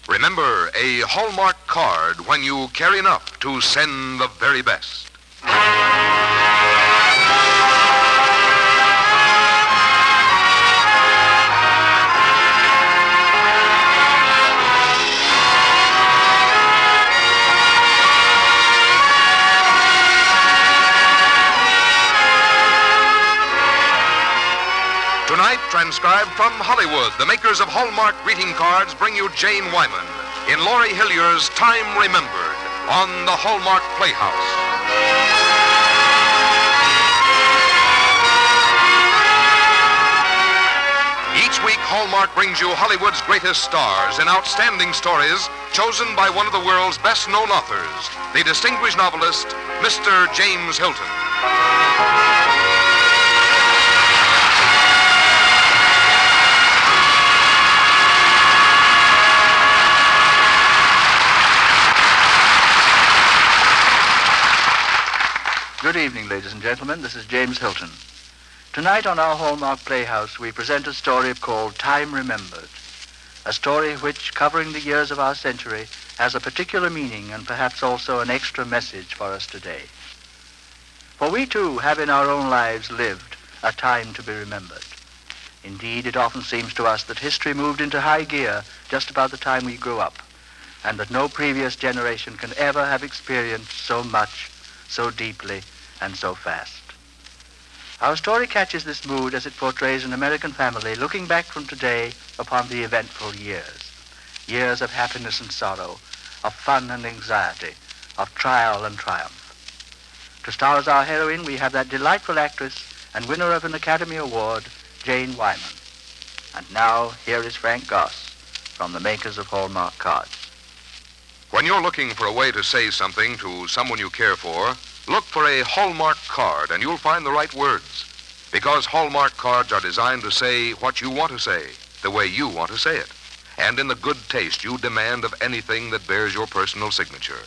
Remember, a Hallmark card when you carry enough to send the very best. Tonight, transcribed from Hollywood, the makers of Hallmark greeting cards bring you Jane Wyman in Laurie Hillier's Time Remembered on the Hallmark Playhouse. Each week, Hallmark brings you Hollywood's greatest stars in outstanding stories chosen by one of the world's best-known authors, the distinguished novelist, Mr. James Hilton. Good evening, ladies and gentlemen. This is James Hilton. Tonight on our Hallmark Playhouse, we present a story called Time Remembered, a story which, covering the years of our century, has a particular meaning and perhaps also an extra message for us today. For we, too, have in our own lives lived a time to be remembered. Indeed, it often seems to us that history moved into high gear just about the time we grew up, and that no previous generation can ever have experienced so much, so deeply, and so fast. Our story catches this mood as it portrays an American family looking back from today upon the eventful years. Years of happiness and sorrow, of fun and anxiety, of trial and triumph. To star as our heroine, we have that delightful actress and winner of an Academy Award, Jane Wyman. And now, here is Frank Goss from the makers of Hallmark cards. When you're looking for a way to say something to someone you care for, look for a Hallmark card and you'll find the right words. Because Hallmark cards are designed to say what you want to say, the way you want to say it, and in the good taste you demand of anything that bears your personal signature.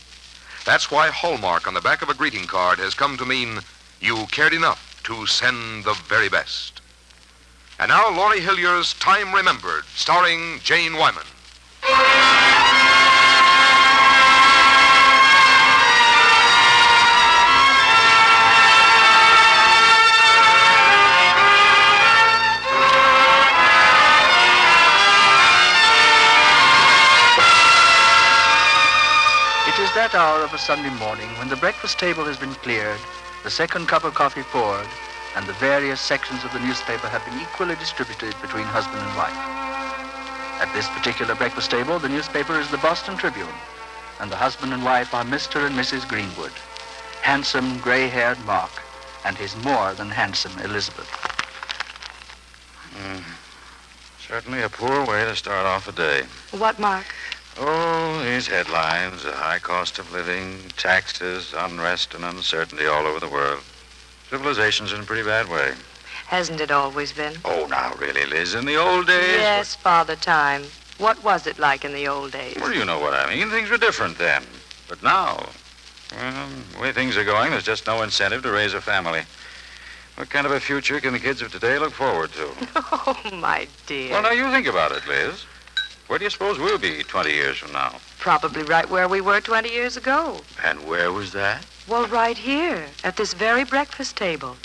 That's why Hallmark on the back of a greeting card has come to mean you cared enough to send the very best. And now, Laurie Hillier's Time Remembered, starring Jane Wyman. That hour of a Sunday morning when the breakfast table has been cleared, the second cup of coffee poured, and the various sections of the newspaper have been equally distributed between husband and wife. At this particular breakfast table, the newspaper is the Boston Tribune, and the husband and wife are Mr. and Mrs. Greenwood, handsome, gray-haired Mark, and his more than handsome Elizabeth. Certainly a poor way to start off a day. What, Mark? Oh, these headlines, the high cost of living, taxes, unrest and uncertainty all over the world. Civilization's in a pretty bad way. Hasn't it always been? Oh, now, really, Liz, in the old days... Yes, Father Time. What was it like in the old days? Well, you know what I mean. Things were different then. But now, well, the way things are going, there's just no incentive to raise a family. What kind of a future can the kids of today look forward to? Oh, my dear. Well, now, you think about it, Liz. Where do you suppose we'll be 20 years from now? Probably right where we were 20 years ago. And where was that? Well, right here, at this very breakfast table.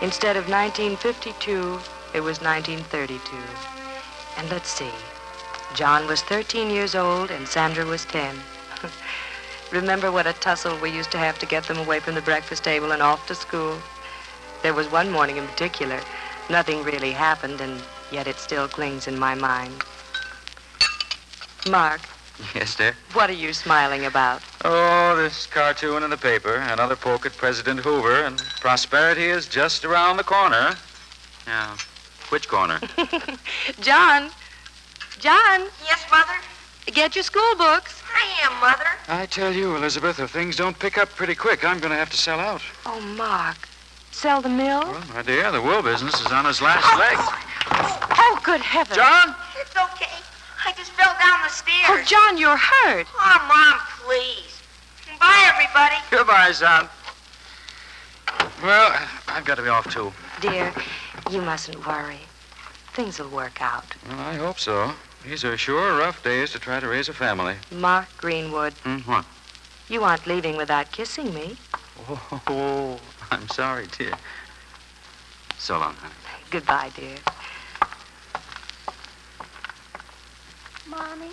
Instead of 1952, it was 1932. And let's see. John was 13 years old and Sandra was 10. Remember what a tussle we used to have to get them away from the breakfast table and off to school? There was one morning in particular. Nothing really happened, and yet it still clings in my mind. Mark. Yes, dear? What are you smiling about? Oh, this cartoon in the paper. Another poke at President Hoover, and prosperity is just around the corner. Yeah. Which corner? John. John. Yes, Mother? Get your school books. I am, Mother. I tell you, Elizabeth, if things don't pick up pretty quick, I'm going to have to sell out. Oh, Mark. Sell the mill? Well, my dear, the wool business is on its last leg. Oh, good heavens. John? It's okay. I just fell down the stairs. Oh, John, you're hurt. Oh, Mom, please. Bye, everybody. Goodbye, son. Well, I've got to be off, too. Dear, you mustn't worry. Things will work out. Well, I hope so. These are sure rough days to try to raise a family. Mark Greenwood, What? you aren't leaving without kissing me. Oh, I'm sorry, dear. So long, honey. Goodbye, dear. Mommy,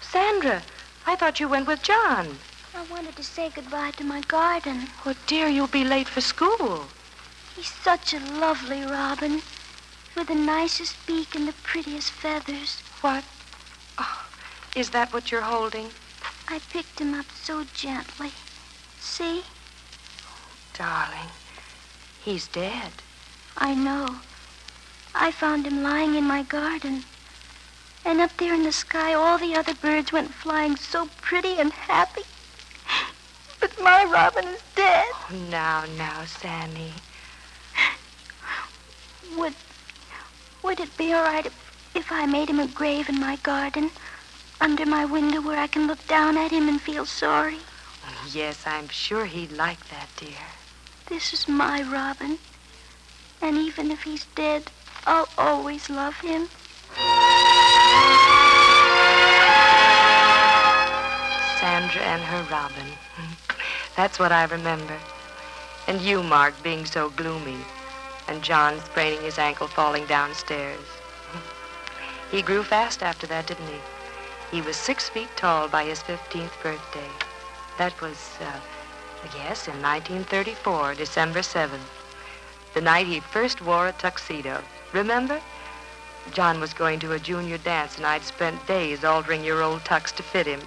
Sandra, I thought you went with John. I wanted to say goodbye to my garden. Oh, dear, you'll be late for school. He's such a lovely robin, with the nicest beak and the prettiest feathers. What? Oh, is that what you're holding? I picked him up so gently. See? Darling, he's dead. I know. I found him lying in my garden. And up there in the sky, all the other birds went flying so pretty and happy. But my robin is dead. Oh, now, Sammy. Would it be all right if I made him a grave in my garden, under my window where I can look down at him and feel sorry? Yes, I'm sure he'd like that, dear. This is my Robin. And even if he's dead, I'll always love him. Sandra and her Robin. That's what I remember. And you, Mark, being so gloomy. And John spraining his ankle falling downstairs. He grew fast after that, didn't he? He was 6 feet tall by his 15th birthday. That was, yes, in 1934, December 7th. The night he first wore a tuxedo. Remember? John was going to a junior dance, and I'd spent days altering your old tux to fit him.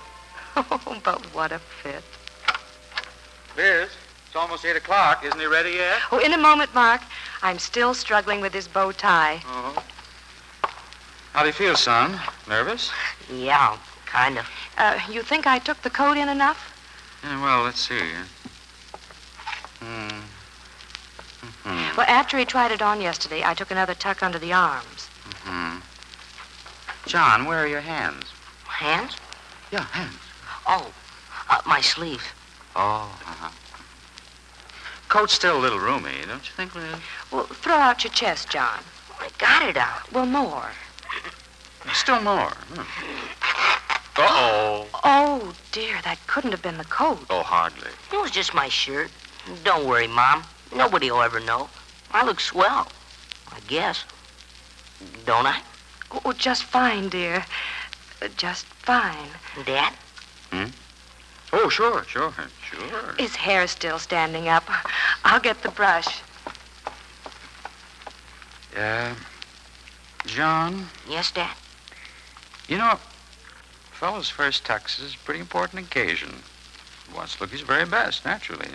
Oh, but what a fit. Liz, it's almost 8 o'clock. Isn't he ready yet? Oh, in a moment, Mark. I'm still struggling with this bow tie. Oh. How do you feel, son? Nervous? Yeah, kind of. You think I took the coat in enough? Yeah, well, let's see. Well, after he tried it on yesterday, I took another tuck under the arms. John, where are your hands? Hands? Yeah, hands. Oh, up my sleeve. Oh, Coat's still a little roomy, don't you think, Liz? Well, throw out your chest, John. I got it out. Well, more. Still more. Uh-oh. Oh, dear, that couldn't have been the coat. Oh, hardly. It was just my shirt. Don't worry, Mom. Nobody will ever know. I look swell, I guess. Don't I? Oh, just fine, dear. Just fine. Dad? Oh, sure. His hair's still standing up. I'll get the brush. John, Yes, Dad? you know, a fellow's first tux is a pretty important occasion. He wants to look his very best, naturally.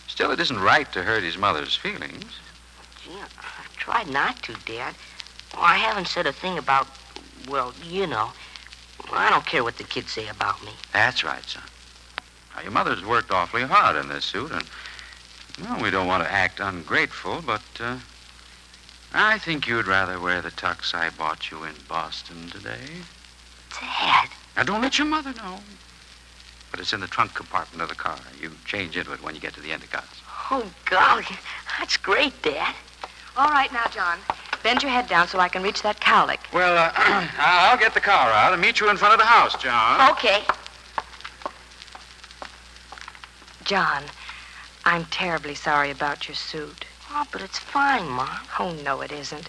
Still, it isn't right to hurt his mother's feelings. Gee, I've tried not to, Dad. Well, I haven't said a thing about, well, you know. I don't care what the kids say about me. That's right, son. Now, your mother's worked awfully hard in this suit, and, well, we don't want to act ungrateful, but, I think you'd rather wear the tux I bought you in Boston today. Dad? Now, don't let your mother know. But it's in the trunk compartment of the car. You change into it when you get to the Endicott's. Oh, golly. That's great, Dad. All right now, John. Bend your head down so I can reach that cowlick. Well, I'll get the car out and meet you in front of the house, John. Okay. John, I'm terribly sorry about your suit. Oh, but it's fine, Mom. Oh, no, it isn't.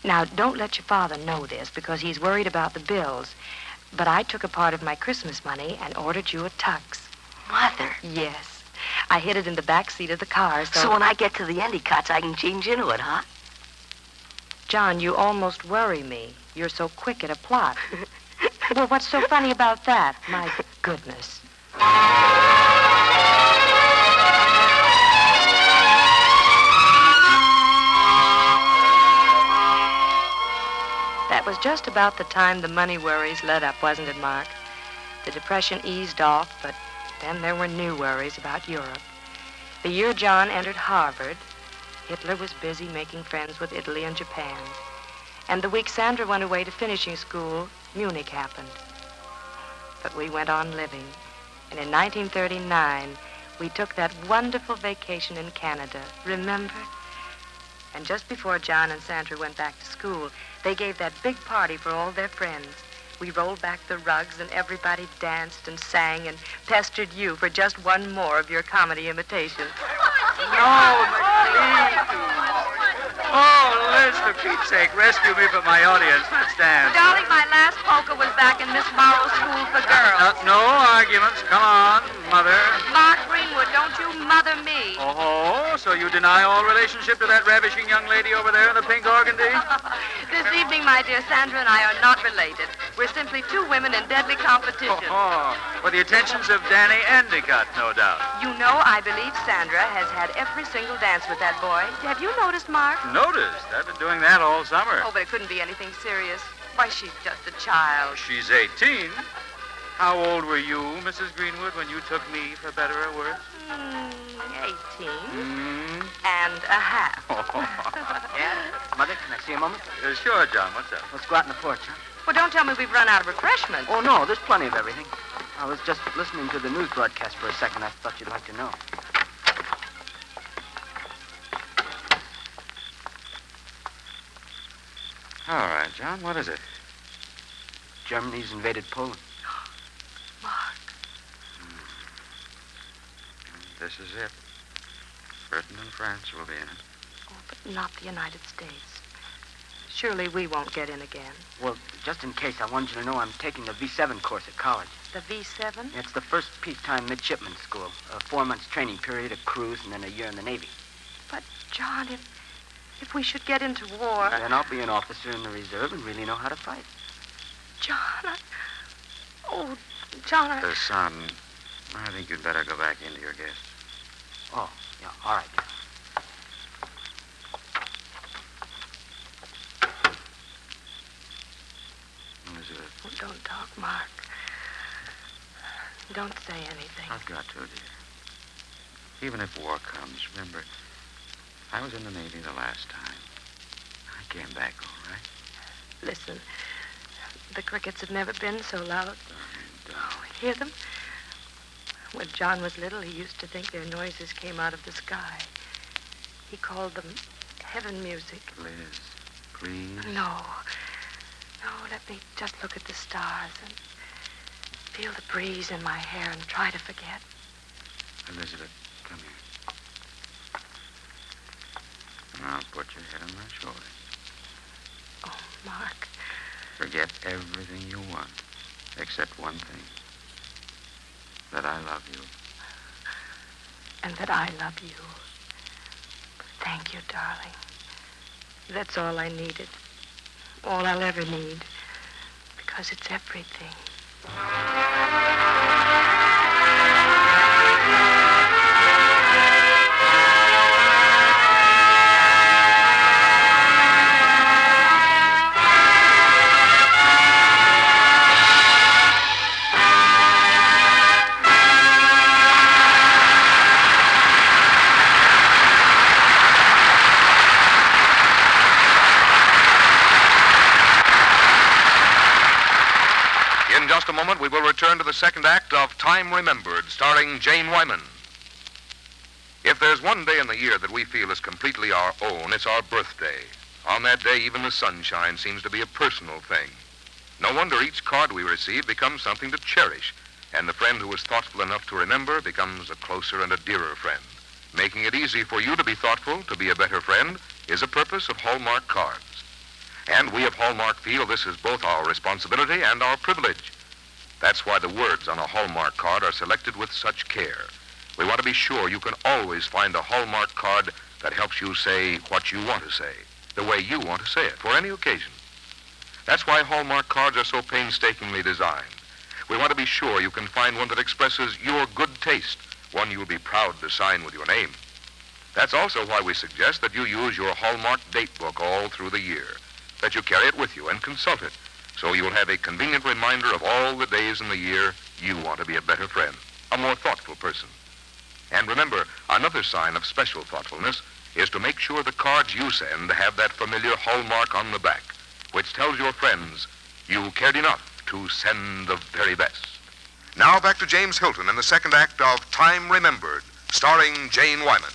Now, don't let your father know this because he's worried about the bills. But I took a part of my Christmas money and ordered you a tux. Mother. Yes. I hid it in the back seat of the car, So when I get to the Endicott's, I can change into it, huh? John, you almost worry me. You're so quick at a plot. Well, what's so funny about that? My goodness. That was just about the time the money worries let up, wasn't it, Mark? The Depression eased off, but then there were new worries about Europe. The year John entered Harvard, Hitler was busy making friends with Italy and Japan. And the week Sandra went away to finishing school, Munich happened. But we went on living. And in 1939, we took that wonderful vacation in Canada. Remember? And just before John and Sandra went back to school, they gave that big party for all their friends. We rolled back the rugs, and everybody danced and sang and pestered you for just one more of your comedy imitations. No, McLean. Oh, Liz, for Pete's sake, rescue me from my audience. Let's dance. Darling, my last polka was back in Miss Morrow's school for girls. No arguments. Come on, Mother. Mark Greenwood, don't you mother me. Oh, so you deny all relationship to that ravishing young lady over there in the pink organdy? This evening, my dear Sandra and I are not related. We're simply two women in deadly competition. For the attentions of Danny Endicott, no doubt. You know, I believe Sandra has had every single dance with that boy. Have you noticed, Mark? Noticed. I've been doing that all summer. Oh, but it couldn't be anything serious. Why, she's just a child. She's 18. How old were you, Mrs. Greenwood, when you took me, for better or worse? 18 and a half. Yeah? Mother, can I see a moment? Sure, John. What's up? Let's go out on the porch, huh? Well, don't tell me we've run out of refreshments. Oh, no, there's plenty of everything. I was just listening to the news broadcast for a second. I thought you'd like to know. All right, John, what is it? Germany's invaded Poland. Mark. This is it. Britain and France will be in it. Oh, but not the United States. Surely we won't get in again. Well, just in case, I wanted you to know I'm taking the V7 course at college. The V7? It's the first peacetime midshipman school. A 4 months training period, a cruise, and then a year in the Navy. But, John, if we should get into war... Then I'll be an officer in the reserve and really know how to fight. John, Oh, John, Son, I think you'd better go back into your guest. Oh, yeah, all right. Elizabeth. Oh, don't talk, Mark. Don't say anything. I've got to, dear. Even if war comes, remember, I was in the Navy the last time. I came back all right. Listen, the crickets have never been so loud. Oh, hear them? When John was little, he used to think their noises came out of the sky. He called them heaven music. Liz, please. No, let me just look at the stars and feel the breeze in my hair and try to forget. Elizabeth, come here. Now put your head on my shoulder. Oh, Mark. Forget everything you want, except one thing. That I love you. And that I love you. Thank you, darling. That's all I needed. All I'll ever need. Because it's everything. In just a moment, we will return to the second act of Time Remembered, starring Jane Wyman. If there's one day in the year that we feel is completely our own, it's our birthday. On that day, even the sunshine seems to be a personal thing. No wonder each card we receive becomes something to cherish, and the friend who is thoughtful enough to remember becomes a closer and a dearer friend. Making it easy for you to be thoughtful, to be a better friend, is a purpose of Hallmark cards. And we of Hallmark feel this is both our responsibility and our privilege. That's why the words on a Hallmark card are selected with such care. We want to be sure you can always find a Hallmark card that helps you say what you want to say, the way you want to say it, for any occasion. That's why Hallmark cards are so painstakingly designed. We want to be sure you can find one that expresses your good taste, one you'll be proud to sign with your name. That's also why we suggest that you use your Hallmark date book all through the year, that you carry it with you and consult it, so you'll have a convenient reminder of all the days in the year you want to be a better friend, a more thoughtful person. And remember, another sign of special thoughtfulness is to make sure the cards you send have that familiar hallmark on the back, which tells your friends you cared enough to send the very best. Now back to James Hilton in the second act of Time Remembered, starring Jane Wyman.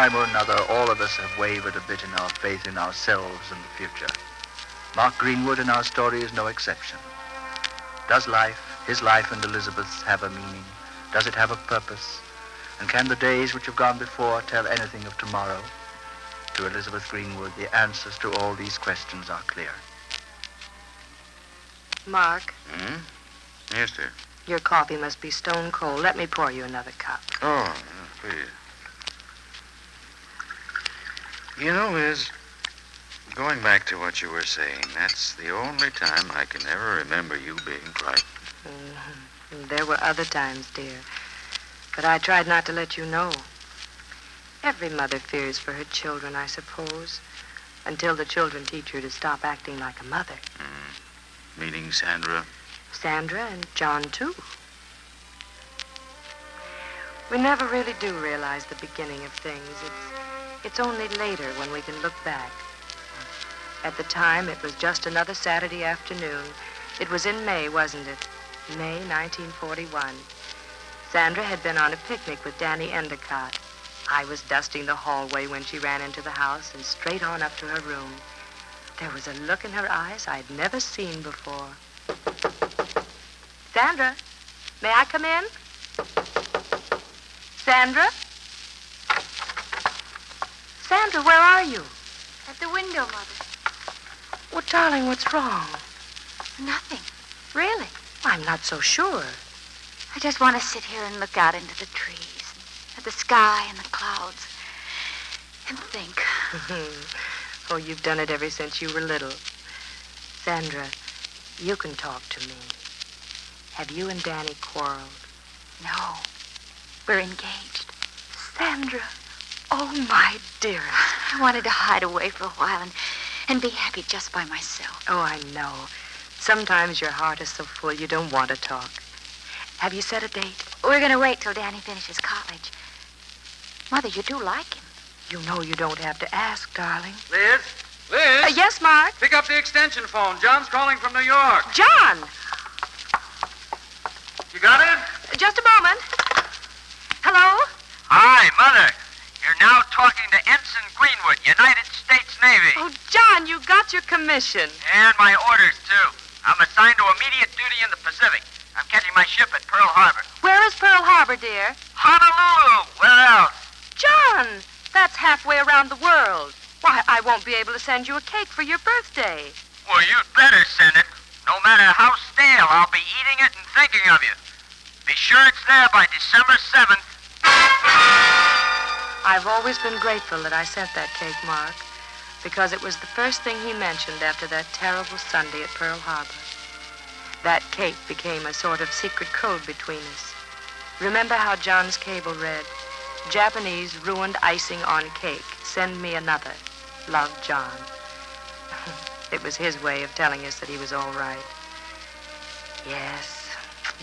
time or another, all of us have wavered a bit in our faith in ourselves and the future. Mark Greenwood in our story is no exception. Does life, his life and Elizabeth's, have a meaning? Does it have a purpose? And can the days which have gone before tell anything of tomorrow? To Elizabeth Greenwood, the answers to all these questions are clear. Mark, Yes, dear. your coffee must be stone cold. Let me pour you another cup. Oh, please. You know, Liz, going back to what you were saying, that's the only time I can ever remember you being frightened. There were other times, dear. But I tried not to let you know. Every mother fears for her children, I suppose, until the children teach her to stop acting like a mother. Meaning Sandra? Sandra and John, too. We never really do realize the beginning of things. It's only later when we can look back. At the time, it was just another Saturday afternoon. It was in May, wasn't it? May 1941. Sandra had been on a picnic with Danny Endicott. I was dusting the hallway when she ran into the house and straight on up to her room. There was a look in her eyes I'd never seen before. Sandra, may I come in? Sandra? Sandra, where are you? At the window, Mother. Well, darling, what's wrong? Nothing. Really? I'm not so sure. I just want to sit here and look out into the trees, at the sky and the clouds, and think. Oh, you've done it ever since you were little. Sandra, you can talk to me. Have you and Danny quarreled? No, we're engaged. Sandra, oh, my dearest. I wanted to hide away for a while and be happy just by myself. Oh, I know. Sometimes your heart is so full you don't want to talk. Have you set a date? We're going to wait till Danny finishes college. Mother, you do like him. You know you don't have to ask, darling. Liz? Liz? Yes, Mark? Pick up the extension phone. John's calling from New York. John! You got it? Just a moment. Hello? Hi, Mother. You're now talking to Ensign Greenwood, United States Navy. Oh, John, you got your commission. And my orders, too. I'm assigned to immediate duty in the Pacific. I'm catching my ship at Pearl Harbor. Where is Pearl Harbor, dear? Honolulu! Where else? John, that's halfway around the world. Why, I won't be able to send you a cake for your birthday. Well, you'd better send it. No matter how stale, I'll be eating it and thinking of you. Be sure it's there by December 7th. I've always been grateful that I sent that cake, Mark, because it was the first thing he mentioned after that terrible Sunday at Pearl Harbor. That cake became a sort of secret code between us. Remember how John's cable read, Japanese ruined icing on cake. Send me another. Love, John. It was his way of telling us that he was all right. Yes,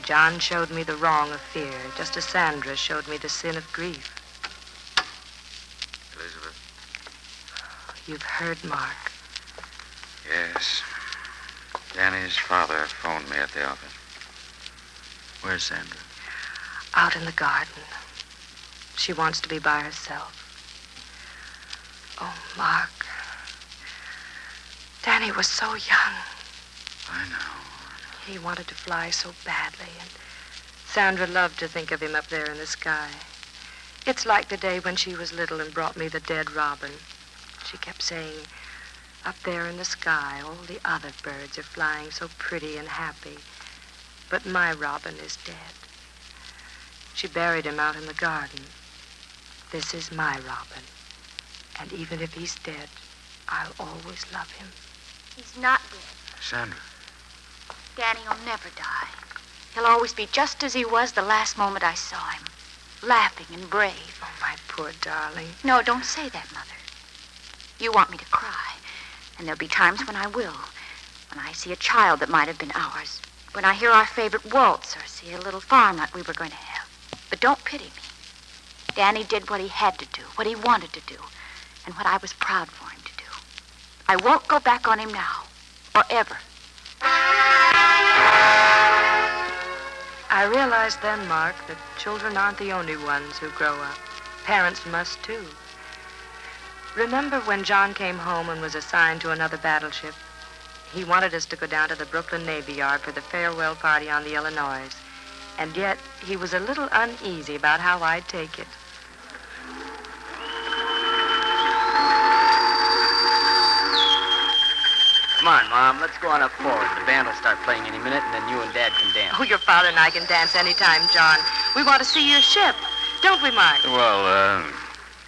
John showed me the wrong of fear, just as Sandra showed me the sin of grief. Elizabeth? You've heard, Mark. Yes. Danny's father phoned me at the office. Where's Sandra? Out in the garden. She wants to be by herself. Oh, Mark. Danny was so young. I know. He wanted to fly so badly, and Sandra loved to think of him up there in the sky. It's like the day when she was little and brought me the dead robin. She kept saying, up there in the sky, all the other birds are flying so pretty and happy, but my robin is dead. She buried him out in the garden. This is my robin, and even if he's dead, I'll always love him. He's not dead. Sandra. Danny will never die. He'll always be just as he was the last moment I saw him, laughing and brave. Oh, my poor darling. No, don't say that, Mother. You want me to cry, and there'll be times when I will. When I see a child that might have been ours. When I hear our favorite waltz or see a little farm like we were going to have. But don't pity me. Danny did what he had to do, what he wanted to do, and what I was proud for him to do. I won't go back on him now, or ever. I realized then, Mark, that children aren't the only ones who grow up. Parents must, too. Remember when John came home and was assigned to another battleship? He wanted us to go down to the Brooklyn Navy Yard for the farewell party on the Illinois. And yet, he was a little uneasy about how I'd take it. Come on, Mom. Let's go on up forward. The band will start playing any minute, and then you and Dad can dance. Oh, your father and I can dance anytime, John. We want to see your ship. Don't we, Mark? Well,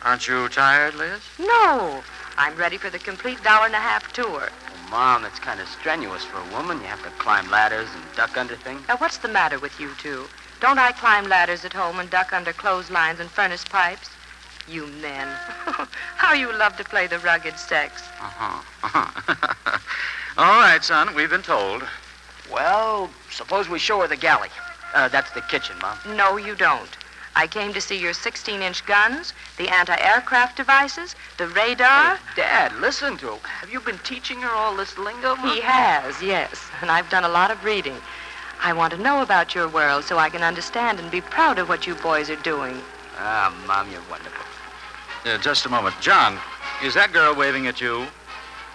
aren't you tired, Liz? No. I'm ready for the complete hour-and-a-half tour. Well, Mom, it's kind of strenuous for a woman. You have to climb ladders and duck under things. Now, what's the matter with you two? Don't I climb ladders at home and duck under clotheslines and furnace pipes? You men. How you love to play the rugged sex. All right, son, we've been told. Well, suppose we show her the galley. That's the kitchen, Mom. No, you don't. I came to see your 16-inch guns, the anti-aircraft devices, the radar. Hey, Dad, listen to her. Have you been teaching her all this lingo, Mom? He has, yes. And I've done a lot of reading. I want to know about your world so I can understand and be proud of what you boys are doing. Ah, Mom, you're wonderful. Just a moment. John, is that girl waving at you?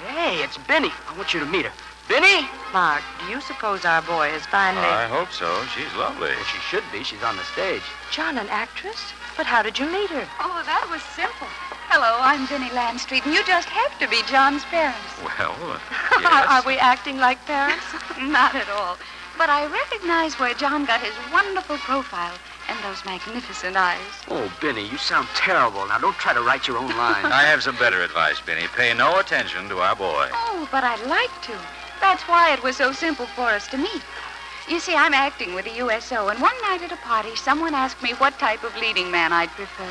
Hey, it's Benny. I want you to meet her. Benny? Mark, do you suppose our boy has finally... I hope so. She's lovely. Well, she should be. She's on the stage. John, an actress? But how did you meet her? Oh, that was simple. Hello, I'm Benny Landstreet, and you just have to be John's parents. Well, yes. Are we acting like parents? Not at all. But I recognize where John got his wonderful profile and those magnificent eyes. Oh, Benny, you sound terrible. Now, don't try to write your own lines. I have some better advice, Benny. Pay no attention to our boy. Oh, but I'd like to. That's why it was so simple for us to meet. You see, I'm acting with the USO, and one night at a party, someone asked me what type of leading man I'd prefer.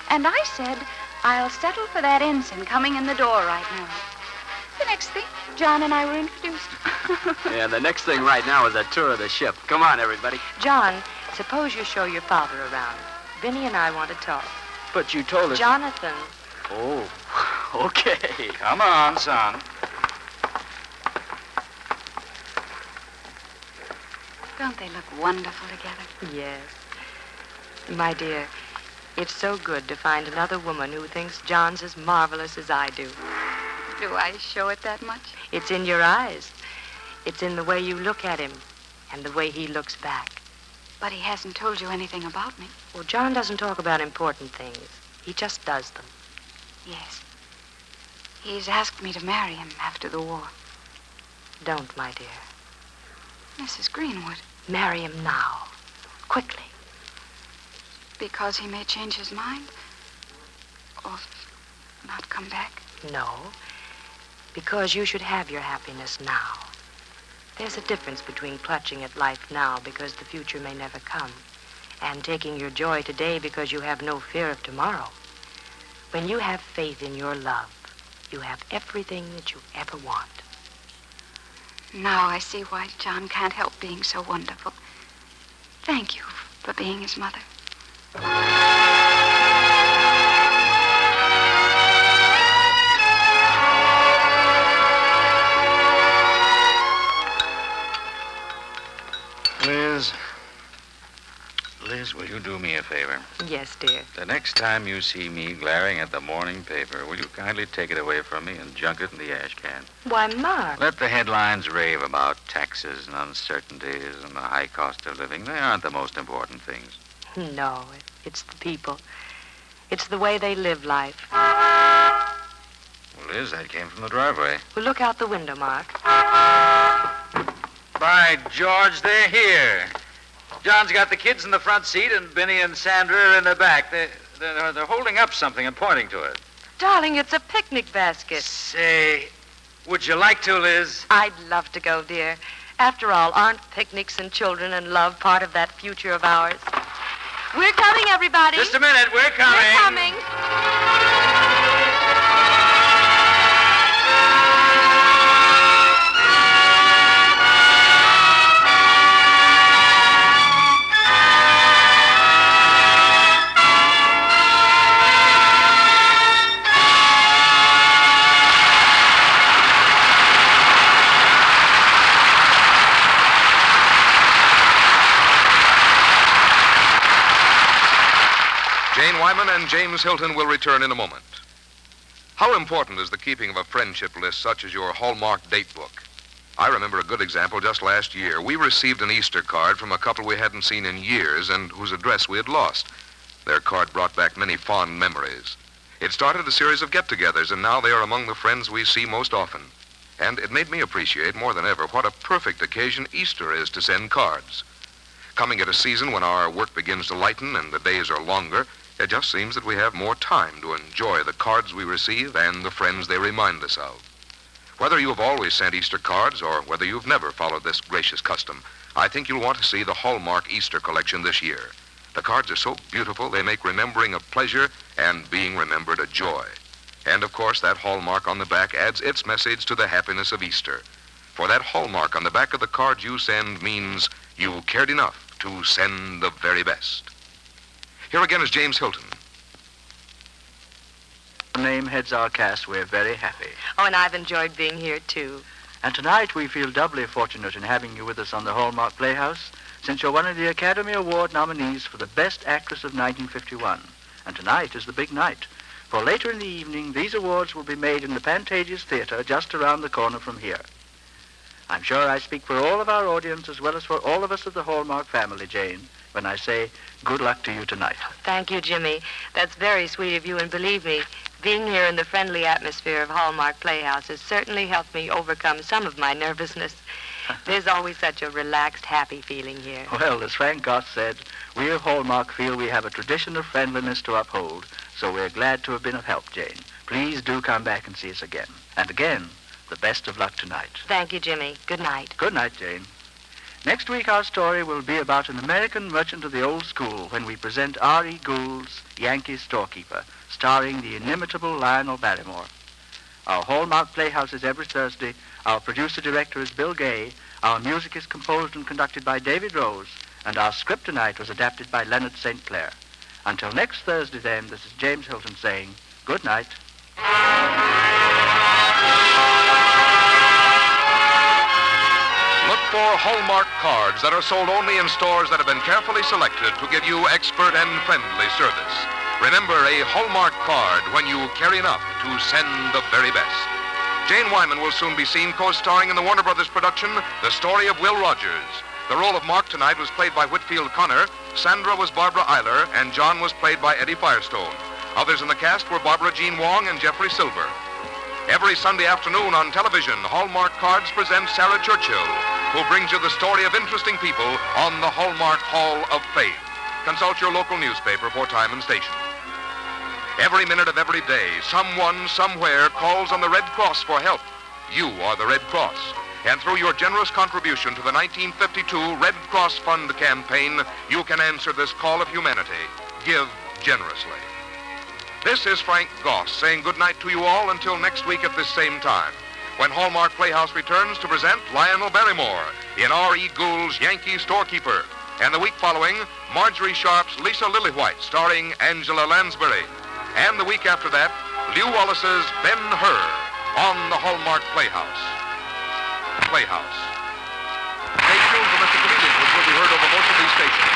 And I said, I'll settle for that ensign coming in the door right now. The next thing, John and I were introduced. Yeah, the next thing right now is a tour of the ship. Come on, everybody. John, suppose you show your father around. Benny and I want to talk. But you told us... Jonathan. Oh, okay. Come on, son. Don't they look wonderful together? Yes. My dear, it's so good to find another woman who thinks John's as marvelous as I do. Do I show it that much? It's in your eyes. It's in the way you look at him and the way he looks back. But he hasn't told you anything about me. Well, John doesn't talk about important things. He just does them. Yes. He's asked me to marry him after the war. Don't, my dear. Mrs. Greenwood. Marry him now. Quickly. Because he may change his mind? Or not come back? No. Because you should have your happiness now. There's a difference between clutching at life now because the future may never come, and taking your joy today because you have no fear of tomorrow. When you have faith in your love, you have everything that you ever want. Now I see why John can't help being so wonderful. Thank you for being his mother. Liz, will you do me a favor? Yes, dear. The next time you see me glaring at the morning paper, will you kindly take it away from me and junk it in the ash can? Why, Mark. Let the headlines rave about taxes and uncertainties and the high cost of living. They aren't the most important things. No, it's the people. It's the way they live life. Well, Liz, that came from the driveway. Well, look out the window, Mark. By George, they're here. John's got the kids in the front seat, and Benny and Sandra are in the back. They're holding up something and pointing to it. Darling, it's a picnic basket. Say, would you like to, Liz? I'd love to go, dear. After all, aren't picnics and children and love part of that future of ours? We're coming, everybody. Just a minute, we're coming. We're coming. Jane Wyman and James Hilton will return in a moment. How important is the keeping of a friendship list such as your Hallmark date book? I remember a good example just last year. We received an Easter card from a couple we hadn't seen in years and whose address we had lost. Their card brought back many fond memories. It started a series of get-togethers, and now they are among the friends we see most often. And it made me appreciate more than ever what a perfect occasion Easter is to send cards. Coming at a season when our work begins to lighten and the days are longer, it just seems that we have more time to enjoy the cards we receive and the friends they remind us of. Whether you have always sent Easter cards or whether you've never followed this gracious custom, I think you'll want to see the Hallmark Easter collection this year. The cards are so beautiful, they make remembering a pleasure and being remembered a joy. And, of course, that hallmark on the back adds its message to the happiness of Easter. For that hallmark on the back of the card you send means you cared enough to send the very best. Here again is James Hilton. Your name heads our cast. We're very happy. Oh, and I've enjoyed being here, too. And tonight we feel doubly fortunate in having you with us on the Hallmark Playhouse, since you're one of the Academy Award nominees for the Best Actress of 1951. And tonight is the big night. For later in the evening, these awards will be made in the Pantages Theater just around the corner from here. I'm sure I speak for all of our audience as well as for all of us of the Hallmark family, Jane, when I say good luck to you tonight. Thank you, Jimmy. That's very sweet of you, and believe me, being here in the friendly atmosphere of Hallmark Playhouse has certainly helped me overcome some of my nervousness. There's always such a relaxed, happy feeling here. Well, as Frank Goss said, we of Hallmark feel we have a tradition of friendliness to uphold, so we're glad to have been of help, Jane. Please do come back and see us again. And again, the best of luck tonight. Thank you, Jimmy. Good night. Good night, Jane. Next week, our story will be about an American merchant of the old school when we present R.E. Gould's Yankee Storekeeper, starring the inimitable Lionel Barrymore. Our Hallmark Playhouse is every Thursday. Our producer-director is Bill Gay. Our music is composed and conducted by David Rose. And our script tonight was adapted by Leonard St. Clair. Until next Thursday, then, this is James Hilton saying good night. Look for Hallmark cards that are sold only in stores that have been carefully selected to give you expert and friendly service. Remember, a Hallmark card when you carry enough to send the very best. Jane Wyman will soon be seen co-starring in the Warner Brothers production, The Story of Will Rogers. The role of Mark tonight was played by Whitfield Connor, Sandra was Barbara Eiler, and John was played by Eddie Firestone. Others in the cast were Barbara Jean Wong and Jeffrey Silver. Every Sunday afternoon on television, Hallmark Cards presents Sarah Churchill, who brings you the story of interesting people on the Hallmark Hall of Fame. Consult your local newspaper for time and station. Every minute of every day, someone, somewhere calls on the Red Cross for help. You are the Red Cross. And through your generous contribution to the 1952 Red Cross Fund campaign, you can answer this call of humanity. Give generously. This is Frank Goss saying goodnight to you all until next week at this same time, when Hallmark Playhouse returns to present Lionel Barrymore in R.E. Gould's Yankee Storekeeper. And the week following, Marjorie Sharp's Lisa Lillywhite, starring Angela Lansbury. And the week after that, Lew Wallace's Ben-Hur on the Hallmark Playhouse. Stay tuned for Mr. Comedian, which will be heard over most of these stations.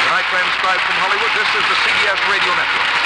Tonight, transcribed from Hollywood, this is the CBS Radio Network.